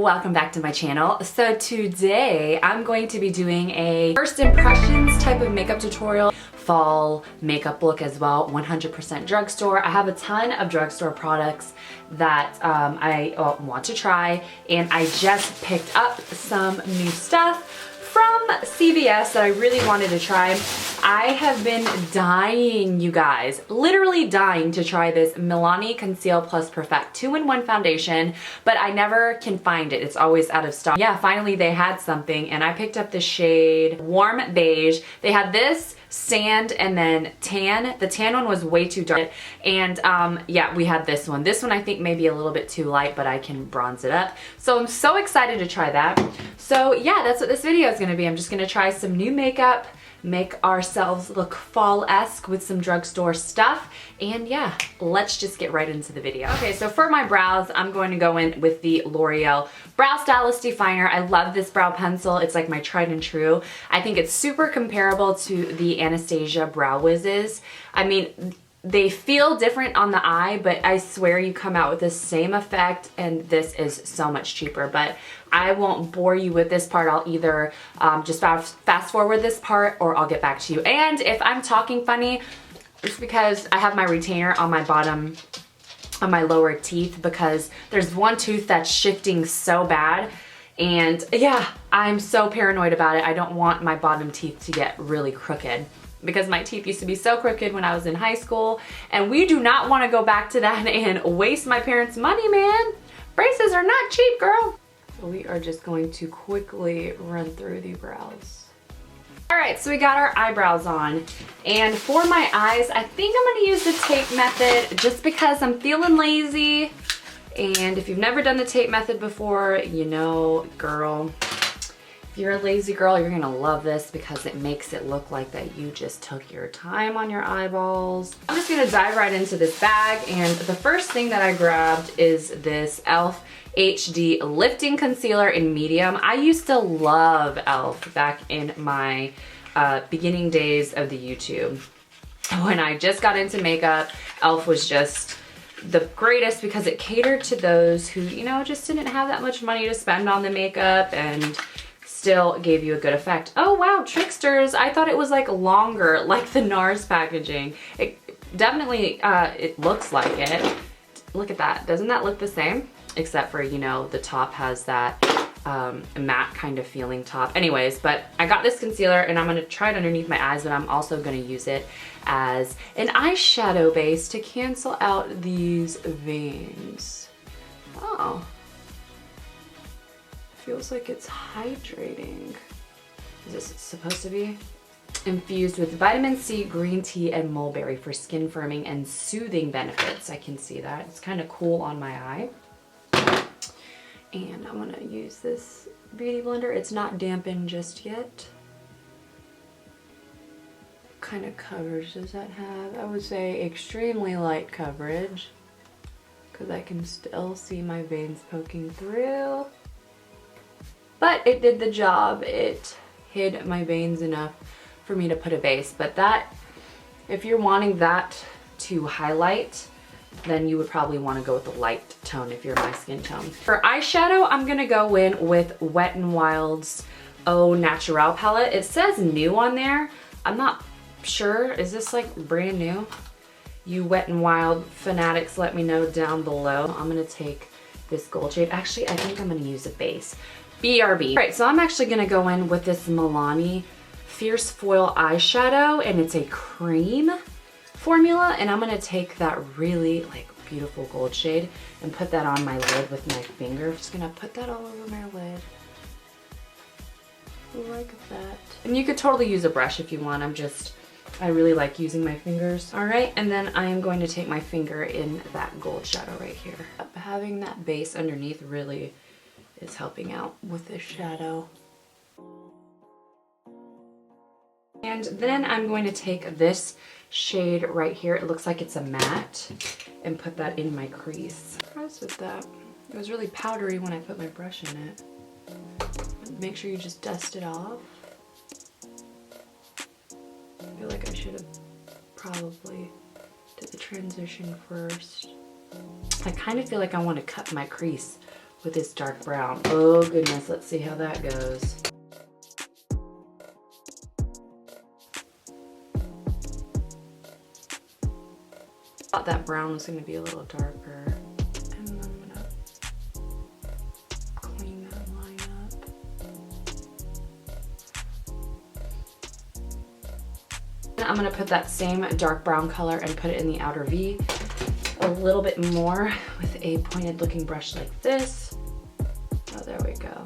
welcome back to my channel. So today I'm going to be doing a first impressions type of makeup tutorial, fall makeup look as well, 100% drugstore. I have a ton of drugstore products that I want to try, and I just picked up some new stuff from CVS that I really wanted to try. I have been dying, you guys, literally dying to try this MILANI Conceal Plus Perfect 2-in-1 foundation, but I never can find it. It's always out of stock. Yeah, finally they had something, and I picked up the shade Warm Beige. They had this, sand, and then tan. The tan one was way too dark, and yeah, we had this one. This one I think may be a little bit too light, but I can bronze it up. So I'm so excited to try that. So yeah, that's what this video is gonna be. I'm just gonna try some new makeup, make ourselves look fall-esque with some drugstore stuff, and yeah, let's just get right into the video. Okay, so for my brows, I'm going to go in with the L'Oreal Brow Stylist Definer. I love this brow pencil. It's like my tried and true. I think it's super comparable to the Anastasia Brow Wizzes. I mean, they feel different on the eye, but I swear you come out with the same effect, and this is so much cheaper. But I won't bore you with this part. I'll either just fast forward this part, or I'll get back to you. And if I'm talking funny, it's because I have my retainer on my bottom, on my lower teeth, because there's one tooth that's shifting so bad. And yeah, I'm so paranoid about it. I don't want my bottom teeth to get really crooked, because my teeth used to be so crooked when I was in high school, and we do not want to go back to that and waste my parents' money, man. Braces are not cheap, girl. We are just going to quickly run through the brows. All right, so we got our eyebrows on, and for my eyes, I think I'm gonna use the tape method just because I'm feeling lazy. And if you've never done the tape method before, you know, girl, if you're a lazy girl, you're gonna love this because it makes it look like that you just took your time on your eyeballs. I'm just gonna dive right into this bag, and the first thing that I grabbed is this e.l.f. HD Lifting Concealer in medium. I used to love e.l.f. back in my beginning days of the YouTube. When I just got into makeup, e.l.f. was just the greatest because it catered to those who, you know, just didn't have that much money to spend on the makeup and still gave you a good effect. Oh wow, Tricksters. I thought it was like longer, like the NARS packaging. It definitely, it looks like it. Look at that. Doesn't that look the same? Except for, you know, the top has that matte kind of feeling top. Anyways, but I got this concealer and I'm gonna try it underneath my eyes, but I'm also gonna use it as an eyeshadow base to cancel out these veins. Oh. Feels like it's hydrating. Is this supposed to be? Infused with vitamin C, green tea, and mulberry for skin firming and soothing benefits. I can see that. It's kind of cool on my eye. And I'm gonna use this beauty blender. It's not dampened just yet. What kind of coverage does that have? I would say extremely light coverage, because I can still see my veins poking through. But it did the job. It hid my veins enough for me to put a base. But that, if you're wanting that to highlight, then you would probably want to go with the light tone if you're my skin tone. For eyeshadow, I'm gonna go in with Wet n Wild's Au Naturel palette. It says new on there. I'm not sure. Is this like brand new? You Wet n Wild fanatics, let me know down below. I'm gonna take this gold shade. Actually, I think I'm gonna use a base. BRB. All right, so I'm actually gonna go in with this MILANI Fierce Foil eyeshadow, and it's a cream formula, and I'm gonna take that really like beautiful gold shade and put that on my lid with my finger. I'm just gonna put that all over my lid. Like that. And you could totally use a brush if you want. I really like using my fingers. All right, and then I am going to take my finger in that gold shadow right here. Having that base underneath really is helping out with this shadow. And then I'm going to take this shade right here. It looks like it's a matte, and put that in my crease. Impressed with that. It was really powdery when I put my brush in it. Make sure you just dust it off. I feel like I should have probably did the transition first. I kind of feel like I want to cut my crease with this dark brown. Oh goodness, let's see how that goes. I thought that brown was going to be a little darker. And I'm going to clean that line up. And I'm going to put that same dark brown color and put it in the outer V a little bit more with a pointed looking brush like this. Oh, there we go.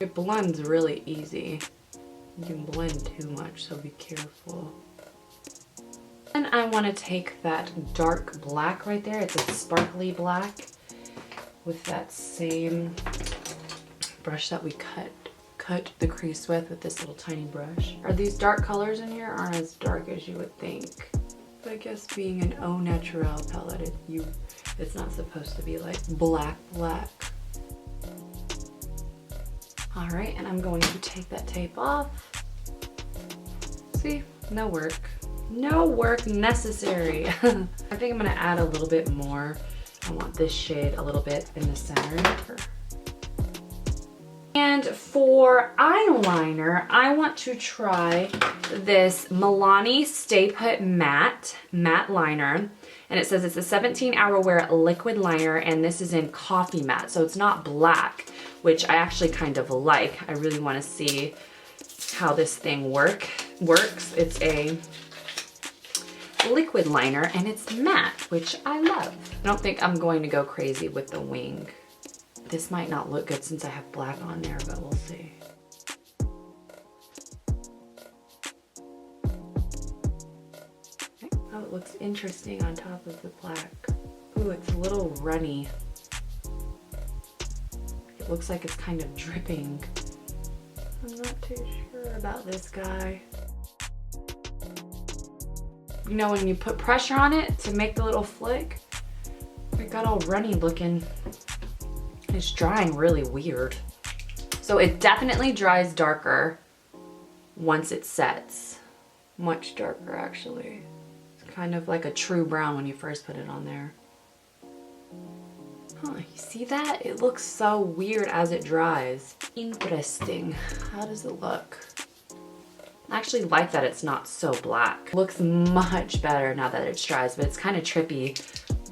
It blends really easy. You can blend too much, so be careful. And I want to take that dark black right there. It's a sparkly black with that same brush that we cut the crease with this little tiny brush. Are these dark colors in here aren't as dark as you would think? But I guess being an au naturel palette, it's not supposed to be like black. All right, and I'm going to take that tape off. See, no work. No work necessary. I think I'm gonna add a little bit more. I want this shade a little bit in the center. And for eyeliner, I want to try this MILANI Stay Put Matte Liner. And it says it's a 17-hour wear liquid liner, and this is in coffee matte, so it's not black, which I actually kind of like. I really want to see how this thing works. It's a liquid liner and it's matte, which I love. I don't think I'm going to go crazy with the wing. This might not look good since I have black on there, but we'll see. Oh, it looks interesting on top of the black. Ooh, it's a little runny. It looks like it's kind of dripping. I'm not too sure about this guy. You know, when you put pressure on it to make the little flick, it got all runny looking. It's drying really weird. So it definitely dries darker once it sets. Much darker, actually. It's kind of like a true brown when you first put it on there. Huh, you see that? It looks so weird as it dries. Interesting. How does it look? I actually like that it's not so black. Looks much better now that it's dries, but it's kind of trippy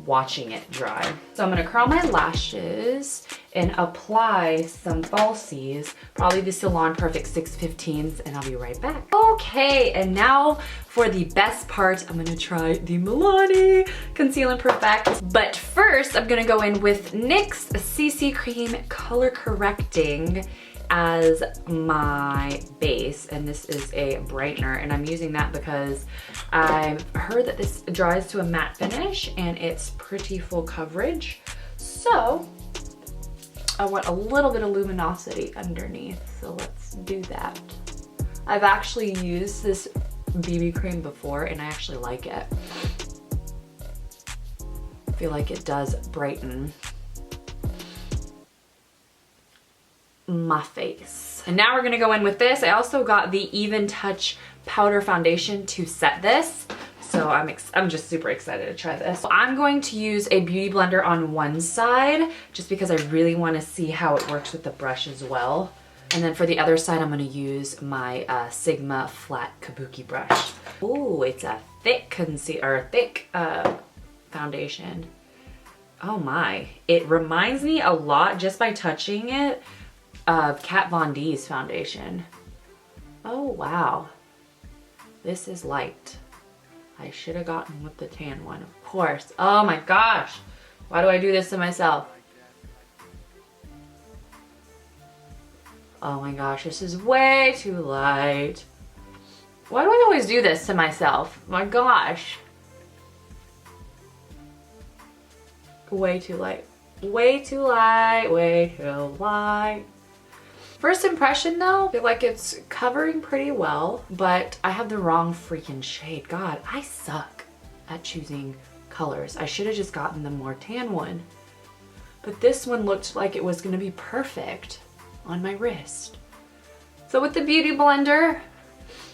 watching it dry. So I'm gonna curl my lashes and apply some falsies, probably the Salon Perfect 615s, and I'll be right back. Okay, and now for the best part, I'm gonna try the MILANI Conceal and Perfect. But first, I'm gonna go in with NYX CC Cream Color Correcting as my base, and this is a brightener, and I'm using that because I've heard that this dries to a matte finish and it's pretty full coverage. So I want a little bit of luminosity underneath, so let's do that. I've actually used this BB cream before and I actually like it. I feel like it does brighten my face. And now we're gonna go in with this. I also got the Even Touch powder foundation to set this, so I'm just super excited to try this. So I'm going to use a beauty blender on one side just because I really want to see how it works with the brush as well. And then for the other side, I'm going to use my Sigma flat kabuki brush. Ooh, it's a thick foundation. Oh my, it reminds me a lot just by touching it of Kat Von D's foundation. Oh wow, this is light. I should have gotten with the tan one, of course. Oh my gosh, why do I do this to myself? Oh my gosh, this is way too light. Why do I always do this to myself? My gosh. Way too light. Way too light, way too light. First impression though, I feel like it's covering pretty well, but I have the wrong freaking shade. God, I suck at choosing colors. I should have just gotten the more tan one. But this one looked like it was gonna be perfect on my wrist. So with the Beauty Blender,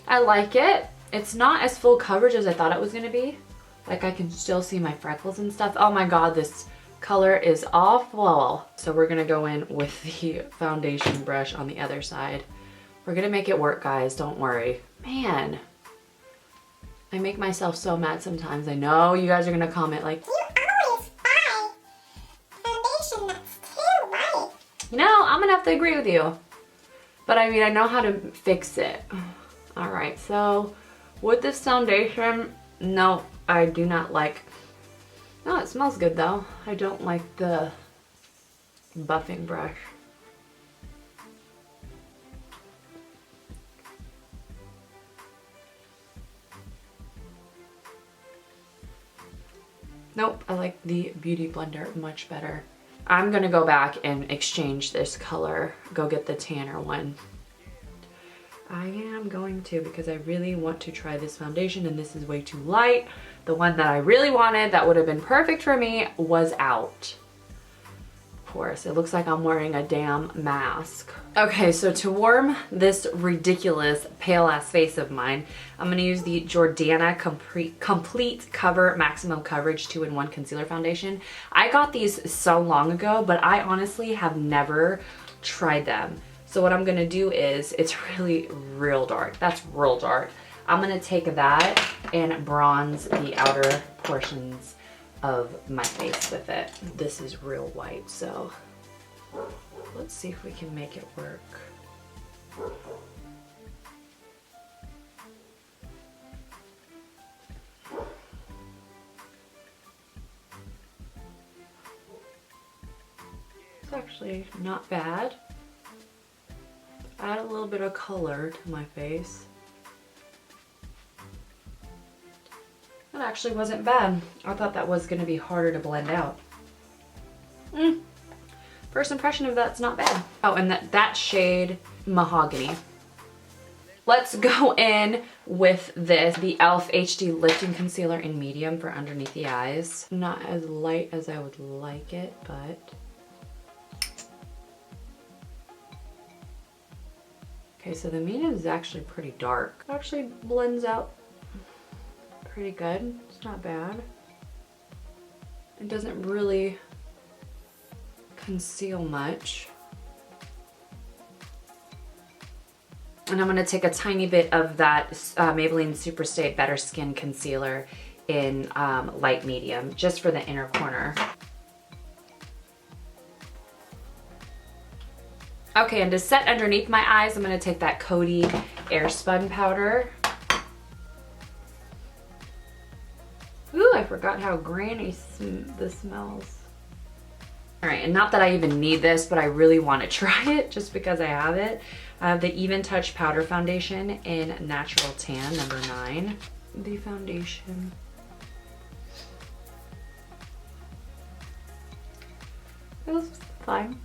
I like it. It's not as full coverage as I thought it was gonna be. Like I can still see my freckles and stuff. Oh my God, this color is awful. So we're gonna go in with the foundation brush on the other side. We're gonna make it work, guys, don't worry. Man, I make myself so mad sometimes. I know you guys are gonna comment like, you always buy foundation that's too light. you know, I'm gonna have to agree with you. But I mean, I know how to fix it. All right, so with this foundation, no, I do not like, no, it smells good though. I don't like the buffing brush. Nope, I like the Beauty Blender much better. I'm gonna go back and exchange this color, go get the tanner one. I am going to because I really want to try this foundation and this is way too light. The one that I really wanted that would have been perfect for me was out. Of course, it looks like I'm wearing a damn mask. Okay, so to warm this ridiculous pale ass face of mine, I'm gonna use the Jordana Complete Cover Maximum Coverage 2-in-1 Concealer Foundation. I got these so long ago, but I honestly have never tried them. So what I'm gonna do is, it's really real dark. That's real dark. I'm gonna take that and bronze the outer portions of my face with it. This is real white, so let's see if we can make it work. It's actually not bad. Add a little bit of color to my face. That actually wasn't bad. I thought that was going to be harder to blend out. First impression of that's not bad. Oh, and that shade, Mahogany. Let's go in with this, the e.l.f. HD Lifting Concealer in medium for underneath the eyes. Not as light as I would like it, but... Okay, so the medium is actually pretty dark. It actually blends out pretty good. It's not bad. It doesn't really conceal much. And I'm going to take a tiny bit of that Maybelline Superstay Better Skin Concealer in light medium, just for the inner corner. Okay, and to set underneath my eyes, I'm going to take that Coty Airspun powder. Ooh, I forgot how granny this smells. All right, and not that I even need this, but I really want to try it just because I have it. I have the Even Touch Powder Foundation in Natural Tan, number 9. The foundation. It was fine.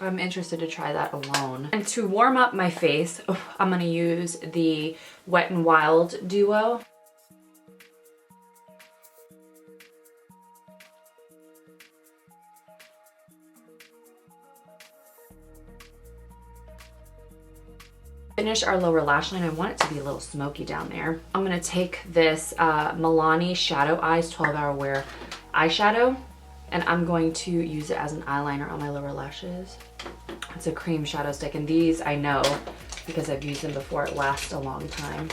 I'm interested to try that alone. And to warm up my face, I'm gonna use the Wet n Wild duo. Finish our lower lash line. I want it to be a little smoky down there. I'm gonna take this MILANI Shadow Eyes 12-Hour Wear eyeshadow, and I'm going to use it as an eyeliner on my lower lashes. It's a cream shadow stick, and these I know because I've used them before. It lasts a long time.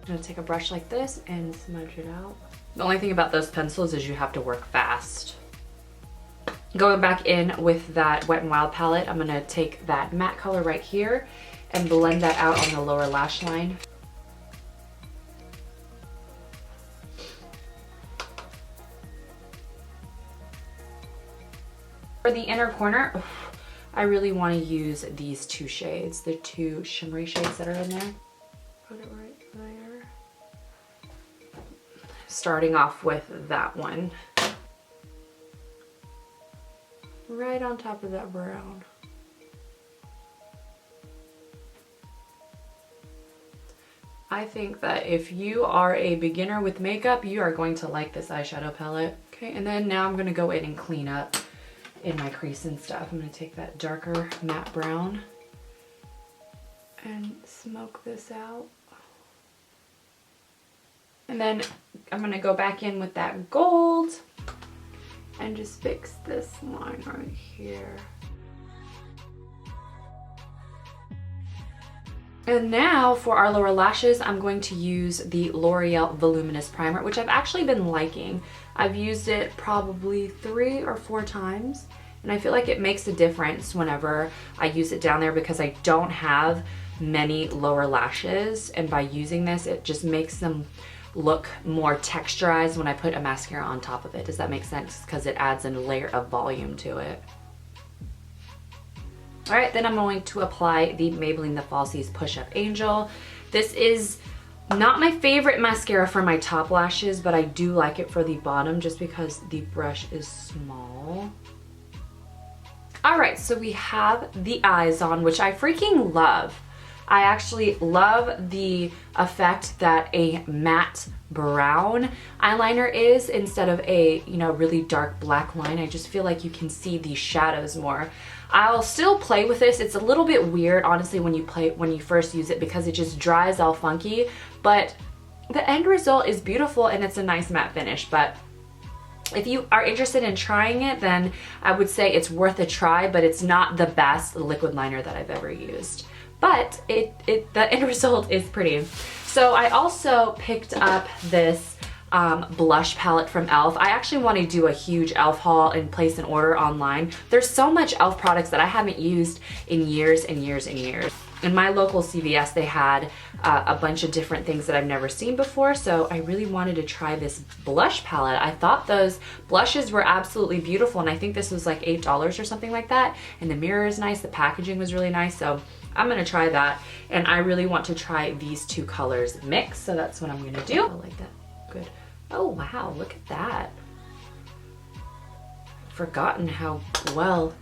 I'm gonna take a brush like this and smudge it out. The only thing about those pencils is you have to work fast. Going back in with that Wet n Wild palette, I'm gonna take that matte color right here and blend that out on the lower lash line. For the inner corner, I really want to use these two shades, the two shimmery shades that are in there. Put it right there. Starting off with that one. Right on top of that brown. I think that if you are a beginner with makeup, you are going to like this eyeshadow palette. Okay, and then now I'm going to go in and clean up in my crease and stuff. I'm going to take that darker matte brown smoke this out. And then I'm gonna go back in with that gold and just fix this line right here. And now for our lower lashes, I'm going to use the L'Oreal Voluminous Primer, which I've actually been liking. I've used it probably 3 or 4 times, and I feel like it makes a difference whenever I use it down there because I don't have many lower lashes, and by using this, it just makes them look more texturized when I put a mascara on top of it. Does that make sense? Because it adds a layer of volume to it. All right, then I'm going to apply the Maybelline The Falsies Push Up Angel. This is not my favorite mascara for my top lashes, but I do like it for the bottom just because the brush is small. All right, so we have the eyes on, which I freaking love. I actually love the effect that a matte brown eyeliner is instead of a, you know, really dark black line. I just feel like you can see these shadows more. I'll still play with this. It's a little bit weird, honestly, when you first use it because it just dries all funky, but the end result is beautiful and it's a nice matte finish. But if you are interested in trying it, then I would say it's worth a try, but it's not the best liquid liner that I've ever used. But the end result is pretty. So I also picked up this blush palette from e.l.f. I actually want to do a huge e.l.f. haul and place an order online. There's so much e.l.f. products that I haven't used in years and years and years. In my local CVS, they had a bunch of different things that I've never seen before, so I really wanted to try this blush palette. I thought those blushes were absolutely beautiful, and I think this was like $8 or something like that, and the mirror is nice, the packaging was really nice, so I'm gonna try that, and I really want to try these 2 colors mixed, so that's what I'm gonna do. I like that. Good. Oh wow, look at that. Forgotten how well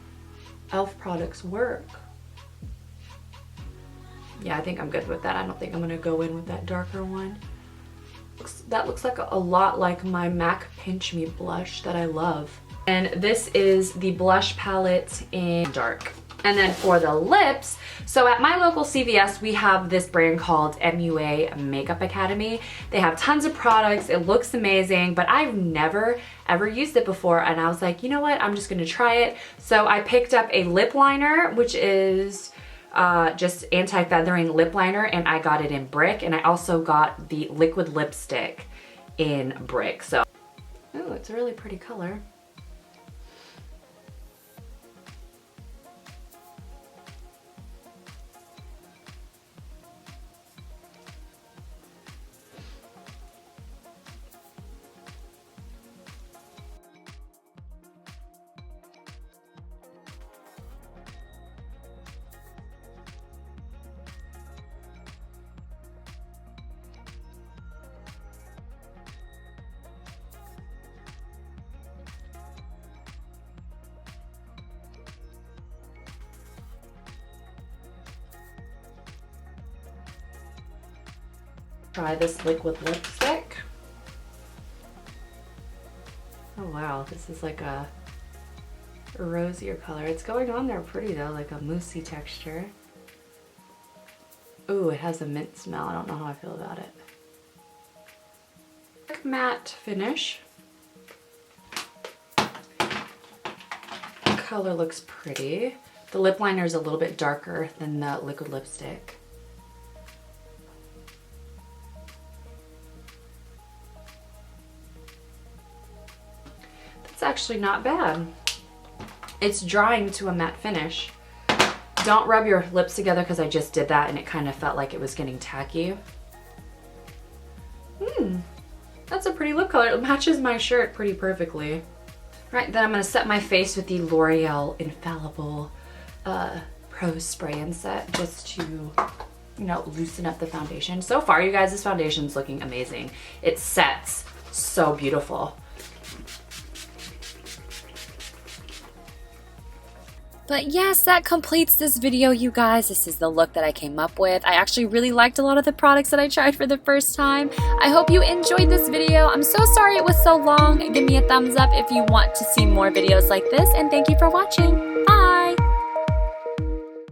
e.l.f. products work. Yeah, I think I'm good with that. I don't think I'm gonna go in with that darker one. That looks like a lot like my MAC Pinch Me blush that I love. And this is the blush palette in dark. And then for the lips, so at my local CVS, we have this brand called MUA Makeup Academy. They have tons of products. It looks amazing, but I've never ever used it before. And I was like, you know what? I'm just gonna try it. So I picked up a lip liner, which is just anti-feathering lip liner, and I got it in brick. And I also got the liquid lipstick in brick. So, ooh, it's a really pretty color. Try this liquid lipstick. Oh wow, this is like a rosier color. It's going on there pretty though, like a moussey texture. Ooh, it has a mint smell. I don't know how I feel about it. Matte finish. The color looks pretty. The lip liner is a little bit darker than the liquid lipstick. It's actually not bad. It's drying to a matte finish. Don't rub your lips together because I just did that and it kind of felt like it was getting tacky. That's a pretty lip color. It matches my shirt pretty perfectly. Right, then I'm gonna set my face with the L'Oreal Infallible Pro Spray and Set just to, you know, loosen up the foundation. So far, you guys, this foundation's looking amazing. It sets so beautiful. But yes, that completes this video, you guys. This is the look that I came up with. I actually really liked a lot of the products that I tried for the first time. I hope you enjoyed this video. I'm so sorry it was so long. Give me a thumbs up if you want to see more videos like this, and thank you for watching. Bye!